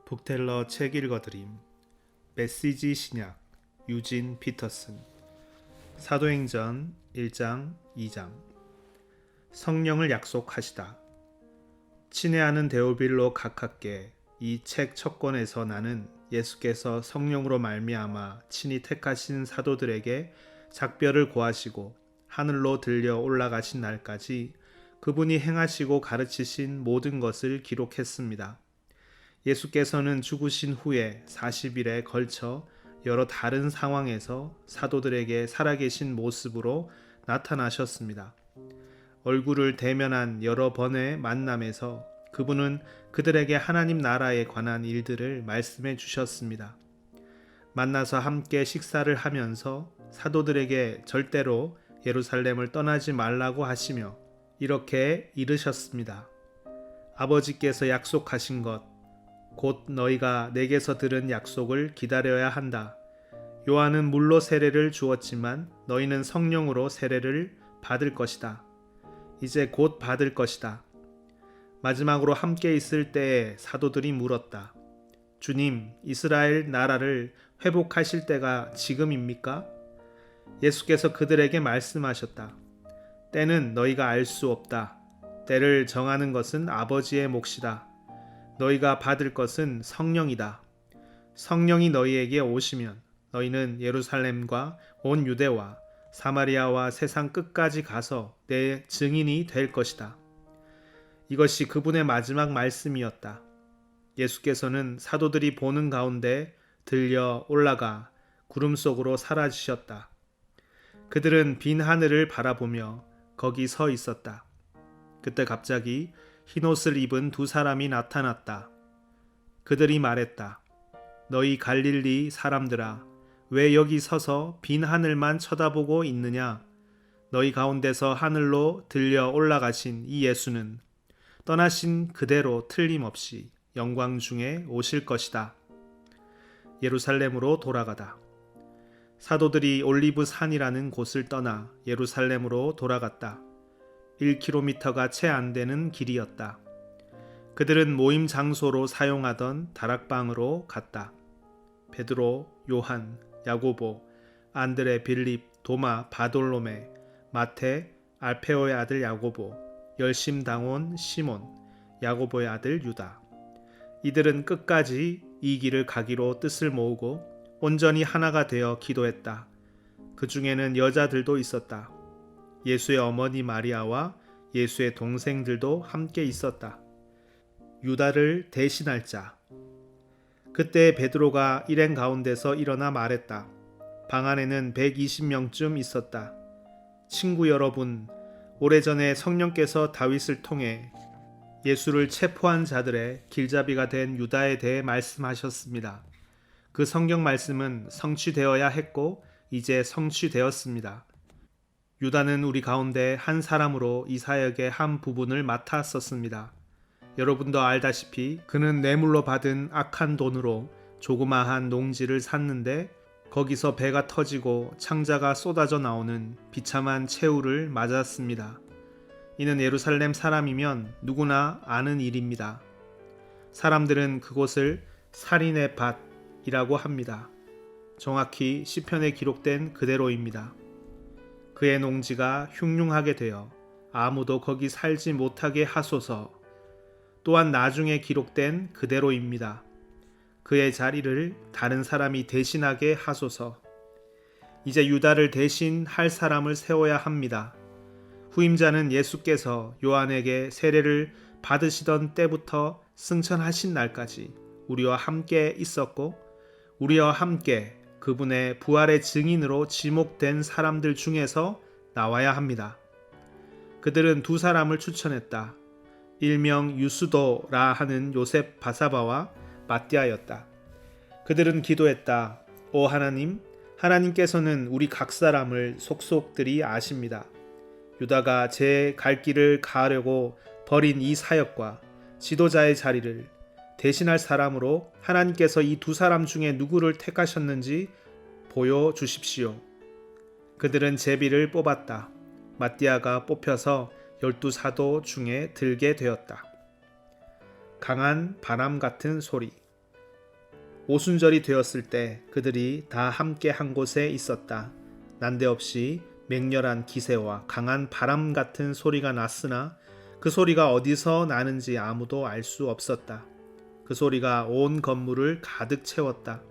북텔러 책 읽어드림. 메시지 신약 유진 피터슨. 사도행전 1장 2장. 성령을 약속하시다. 친애하는 데오빌로 각하께 이 책 첫 권에서 나는 예수께서 성령으로 말미암아 친히 택하신 사도들에게 작별을 고하시고 하늘로 들려 올라가신 날까지 그분이 행하시고 가르치신 모든 것을 기록했습니다. 예수께서는 죽으신 후에 40일에 걸쳐 여러 다른 상황에서 사도들에게 살아계신 모습으로 나타나셨습니다. 얼굴을 대면한 여러 번의 만남에서 그분은 그들에게 하나님 나라에 관한 일들을 말씀해 주셨습니다. 만나서 함께 식사를 하면서 사도들에게 절대로 예루살렘을 떠나지 말라고 하시며 이렇게 이르셨습니다. 아버지께서 약속하신 것 곧 너희가 내게서 들은 약속을 기다려야 한다. 요한은 물로 세례를 주었지만 너희는 성령으로 세례를 받을 것이다. 이제 곧 받을 것이다. 마지막으로 함께 있을 때에 사도들이 물었다. 주님, 이스라엘 나라를 회복하실 때가 지금입니까? 예수께서 그들에게 말씀하셨다. 때는 너희가 알 수 없다. 때를 정하는 것은 아버지의 몫이다. 너희가 받을 것은 성령이다. 성령이 너희에게 오시면 너희는 예루살렘과 온 유대와 사마리아와 세상 끝까지 가서 내 증인이 될 것이다. 이것이 그분의 마지막 말씀이었다. 예수께서는 사도들이 보는 가운데 들려 올라가 구름 속으로 사라지셨다. 그들은 빈 하늘을 바라보며 거기 서 있었다. 그때 갑자기 흰옷을 입은 두 사람이 나타났다. 그들이 말했다. 너희 갈릴리 사람들아, 왜 여기 서서 빈 하늘만 쳐다보고 있느냐? 너희 가운데서 하늘로 들려 올라가신 이 예수는 떠나신 그대로 틀림없이 영광 중에 오실 것이다. 예루살렘으로 돌아가다. 사도들이 올리브 산이라는 곳을 떠나 예루살렘으로 돌아갔다. 1km가 채 안 되는 길이었다. 그들은 모임 장소로 사용하던 다락방으로 갔다. 베드로, 요한, 야고보, 안드레, 빌립, 도마, 바돌로메, 마테, 알페오의 아들 야고보, 열심당원 시몬, 야고보의 아들 유다. 이들은 끝까지 이 길을 가기로 뜻을 모으고 온전히 하나가 되어 기도했다. 그 중에는 여자들도 있었다. 예수의 어머니 마리아와 예수의 동생들도 함께 있었다. 유다를 대신할 자. 그때 베드로가 일행 가운데서 일어나 말했다. 방 안에는 120명쯤 있었다. 친구 여러분, 오래전에 성령께서 다윗을 통해 예수를 체포한 자들의 길잡이가 된 유다에 대해 말씀하셨습니다. 그 성경 말씀은 성취되어야 했고 이제 성취되었습니다. 유다는 우리 가운데 한 사람으로 이 사역의 한 부분을 맡았었습니다. 여러분도 알다시피 그는 뇌물로 받은 악한 돈으로 조그마한 농지를 샀는데 거기서 배가 터지고 창자가 쏟아져 나오는 비참한 최후를 맞았습니다. 이는 예루살렘 사람이면 누구나 아는 일입니다. 사람들은 그곳을 살인의 밭이라고 합니다. 정확히 시편에 기록된 그대로입니다. 그의 농지가 흉흉하게 되어 아무도 거기 살지 못하게 하소서. 또한 나중에 기록된 그대로입니다. 그의 자리를 다른 사람이 대신하게 하소서. 이제 유다를 대신할 사람을 세워야 합니다. 후임자는 예수께서 요한에게 세례를 받으시던 때부터 승천하신 날까지 우리와 함께 있었고 우리와 함께 그분의 부활의 증인으로 지목된 사람들 중에서 나와야 합니다. 그들은 두 사람을 추천했다. 일명 유스도라 하는 요셉 바사바와 마띠아였다. 그들은 기도했다. 오 하나님, 하나님께서는 우리 각 사람을 속속들이 아십니다. 유다가 제 갈 길을 가려고 버린 이 사역과 지도자의 자리를 대신할 사람으로 하나님께서 이 두 사람 중에 누구를 택하셨는지 보여주십시오. 그들은 제비를 뽑았다. 마띠아가 뽑혀서 12사도 중에 들게 되었다. 강한 바람 같은 소리. 오순절이 되었을 때 그들이 다 함께 한 곳에 있었다. 난데없이 맹렬한 기세와 강한 바람 같은 소리가 났으나 그 소리가 어디서 나는지 아무도 알 수 없었다. 그 소리가 온 건물을 가득 채웠다.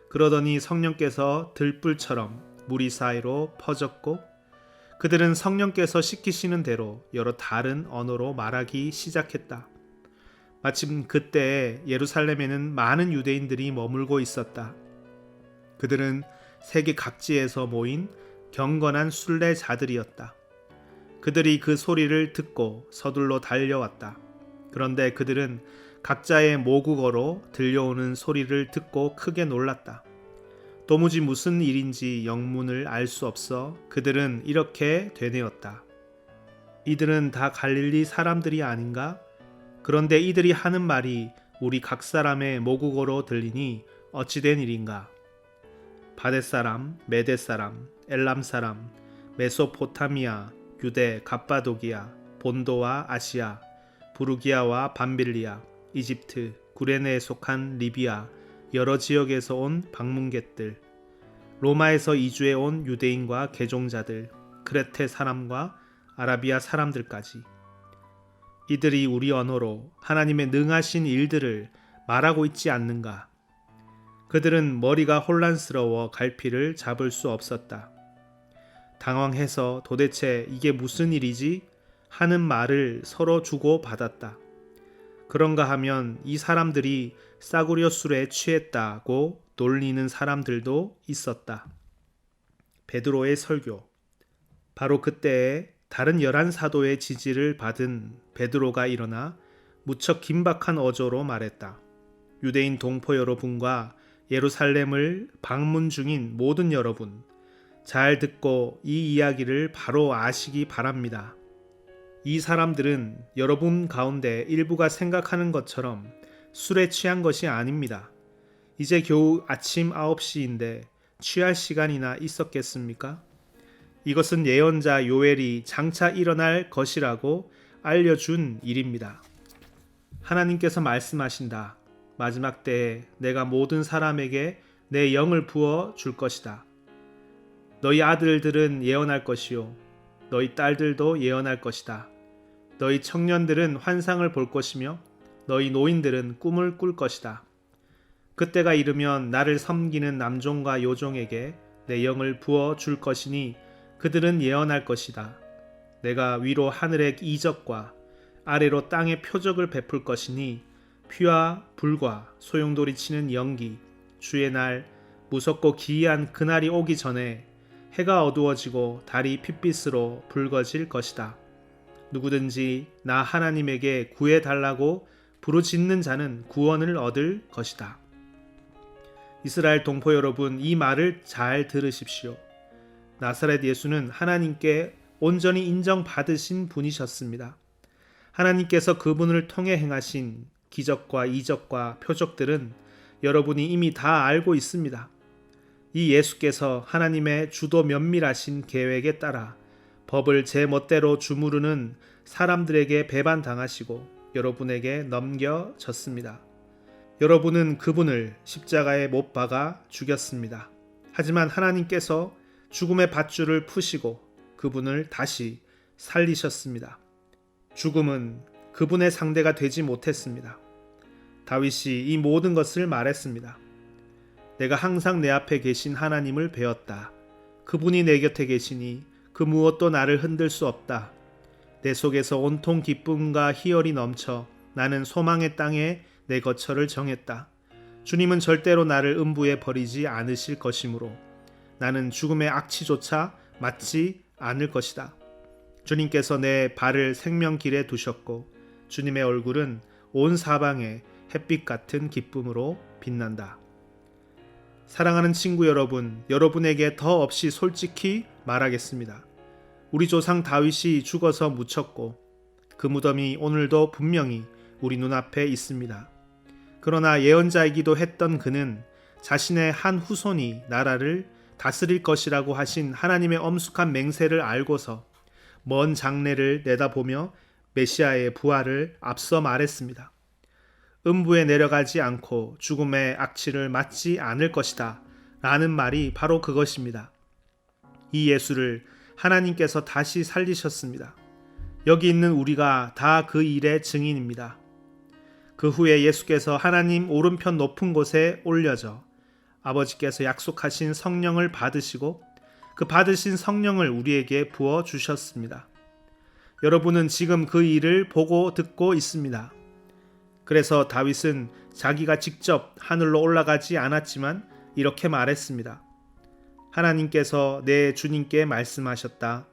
그러더니 성령께서 들불처럼 무리 사이로 퍼졌고 그들은 성령께서 시키시는 대로 여러 다른 언어로 말하기 시작했다. 마침 그때에 예루살렘에는 많은 유대인들이 머물고 있었다. 그들은 세계 각지에서 모인 경건한 순례자들이었다. 그들이 그 소리를 듣고 서둘러 달려왔다. 그런데 그들은 각자의 모국어로 들려오는 소리를 듣고 크게 놀랐다. 도무지 무슨 일인지 영문을 알 수 없어 그들은 이렇게 되뇌었다. 이들은 다 갈릴리 사람들이 아닌가? 그런데 이들이 하는 말이 우리 각 사람의 모국어로 들리니 어찌된 일인가? 바댓 사람, 메대 사람, 엘람 사람, 메소포타미아, 유대, 갑바도기아, 본도와 아시아, 부르기아와 밤빌리아, 이집트, 구레네에 속한 리비아, 여러 지역에서 온 방문객들, 로마에서 이주해 온 유대인과 개종자들, 크레테 사람과 아라비아 사람들까지 이들이 우리 언어로 하나님의 능하신 일들을 말하고 있지 않는가? 그들은 머리가 혼란스러워 갈피를 잡을 수 없었다. 당황해서 도대체 이게 무슨 일이지? 하는 말을 서로 주고 받았다. 그런가 하면 이 사람들이 싸구려 술에 취했다고 놀리는 사람들도 있었다. 베드로의 설교. 바로 그때에 다른 11사도의 지지를 받은 베드로가 일어나 무척 긴박한 어조로 말했다. 유대인 동포 여러분과 예루살렘을 방문 중인 모든 여러분, 잘 듣고 이 이야기를 바로 아시기 바랍니다. 이 사람들은 여러분 가운데 일부가 생각하는 것처럼 술에 취한 것이 아닙니다. 이제 겨우 아침 9시인데 취할 시간이나 있었겠습니까? 이것은 예언자 요엘이 장차 일어날 것이라고 알려준 일입니다. 하나님께서 말씀하신다. 마지막 때에 내가 모든 사람에게 내 영을 부어 줄 것이다. 너희 아들들은 예언할 것이요 너희 딸들도 예언할 것이다. 너희 청년들은 환상을 볼 것이며 너희 노인들은 꿈을 꿀 것이다. 그때가 이르면 나를 섬기는 남종과 요종에게 내 영을 부어 줄 것이니 그들은 예언할 것이다. 내가 위로 하늘의 이적과 아래로 땅의 표적을 베풀 것이니 피와 불과 소용돌이치는 연기, 주의 날 무섭고 기이한 그날이 오기 전에 해가 어두워지고 달이 핏빛으로 붉어질 것이다. 누구든지 나 하나님에게 구해달라고 부르짖는 자는 구원을 얻을 것이다. 이스라엘 동포 여러분, 이 말을 잘 들으십시오. 나사렛 예수는 하나님께 온전히 인정받으신 분이셨습니다. 하나님께서 그분을 통해 행하신 기적과 이적과 표적들은 여러분이 이미 다 알고 있습니다. 이 예수께서 하나님의 주도 면밀하신 계획에 따라 법을 제 멋대로 주무르는 사람들에게 배반당하시고 여러분에게 넘겨졌습니다. 여러분은 그분을 십자가에 못 박아 죽였습니다. 하지만 하나님께서 죽음의 밧줄을 푸시고 그분을 다시 살리셨습니다. 죽음은 그분의 상대가 되지 못했습니다. 다윗이 이 모든 것을 말했습니다. 내가 항상 내 앞에 계신 하나님을 배웠다. 그분이 내 곁에 계시니 그 무엇도 나를 흔들 수 없다. 내 속에서 온통 기쁨과 희열이 넘쳐 나는 소망의 땅에 내 거처를 정했다. 주님은 절대로 나를 음부에 버리지 않으실 것이므로 나는 죽음의 악취조차 맞지 않을 것이다. 주님께서 내 발을 생명길에 두셨고 주님의 얼굴은 온 사방에 햇빛 같은 기쁨으로 빛난다. 사랑하는 친구 여러분, 여러분에게 더 없이 솔직히 말하겠습니다. 우리 조상 다윗이 죽어서 묻혔고 그 무덤이 오늘도 분명히 우리 눈앞에 있습니다. 그러나 예언자이기도 했던 그는 자신의 한 후손이 나라를 다스릴 것이라고 하신 하나님의 엄숙한 맹세를 알고서 먼 장래를 내다보며 메시아의 부활을 앞서 말했습니다. 음부에 내려가지 않고 죽음의 악취를 맡지 않을 것이다 라는 말이 바로 그것입니다. 이 예수를 하나님께서 다시 살리셨습니다. 여기 있는 우리가 다 그 일의 증인입니다. 그 후에 예수께서 하나님 오른편 높은 곳에 올려져 아버지께서 약속하신 성령을 받으시고 그 받으신 성령을 우리에게 부어 주셨습니다. 여러분은 지금 그 일을 보고 듣고 있습니다. 그래서 다윗은 자기가 직접 하늘로 올라가지 않았지만 이렇게 말했습니다. 하나님께서 내 주님께 말씀하셨다.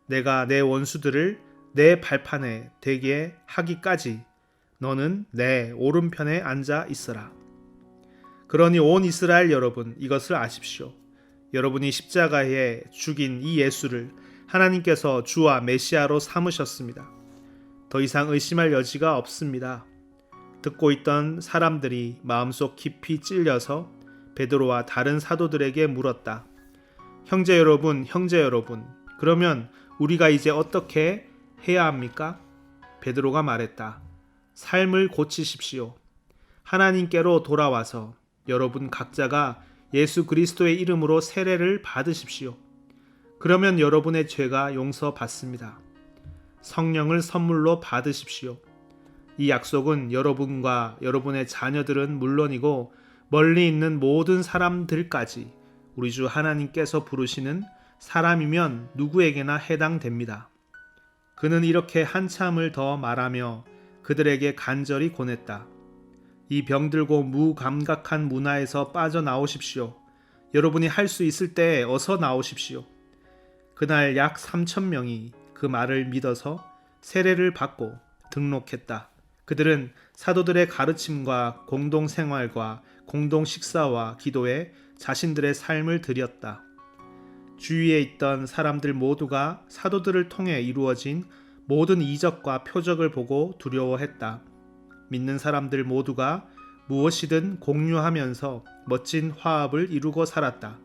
내가 내 원수들을 내 발판에 대게 하기까지 너는 내 오른편에 앉아 있어라. 그러니 온 이스라엘 여러분, 이것을 아십시오. 여러분이 십자가에 죽인 이 예수를 하나님께서 주와 메시아로 삼으셨습니다. 더 이상 의심할 여지가 없습니다. 듣고 있던 사람들이 마음속 깊이 찔려서 베드로와 다른 사도들에게 물었다. 형제 여러분, 그러면 우리가 이제 어떻게 해야 합니까? 베드로가 말했다. 삶을 고치십시오. 하나님께로 돌아와서 여러분 각자가 예수 그리스도의 이름으로 세례를 받으십시오. 그러면 여러분의 죄가 용서받습니다. 성령을 선물로 받으십시오. 이 약속은 여러분과 여러분의 자녀들은 물론이고 멀리 있는 모든 사람들까지 우리 주 하나님께서 부르시는 사람이면 누구에게나 해당됩니다. 그는 이렇게 한참을 더 말하며 그들에게 간절히 권했다. 이 병들고 무감각한 문화에서 빠져나오십시오. 여러분이 할 수 있을 때 어서 나오십시오. 그날 약 3,000명이 그 말을 믿어서 세례를 받고 등록했다. 그들은 사도들의 가르침과 공동생활과 공동식사와 기도에 자신들의 삶을 드렸다. 주위에 있던 사람들 모두가 사도들을 통해 이루어진 모든 이적과 표적을 보고 두려워했다. 믿는 사람들 모두가 무엇이든 공유하면서 멋진 화합을 이루고 살았다.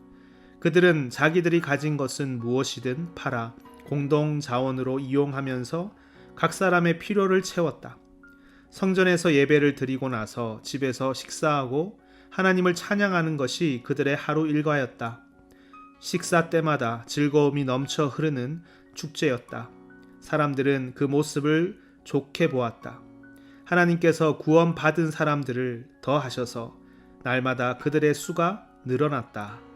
그들은 자기들이 가진 것은 무엇이든 팔아 공동 자원으로 이용하면서 각 사람의 필요를 채웠다. 성전에서 예배를 드리고 나서 집에서 식사하고 하나님을 찬양하는 것이 그들의 하루 일과였다. 식사 때마다 즐거움이 넘쳐 흐르는 축제였다. 사람들은 그 모습을 좋게 보았다. 하나님께서 구원받은 사람들을 더하셔서 날마다 그들의 수가 늘어났다.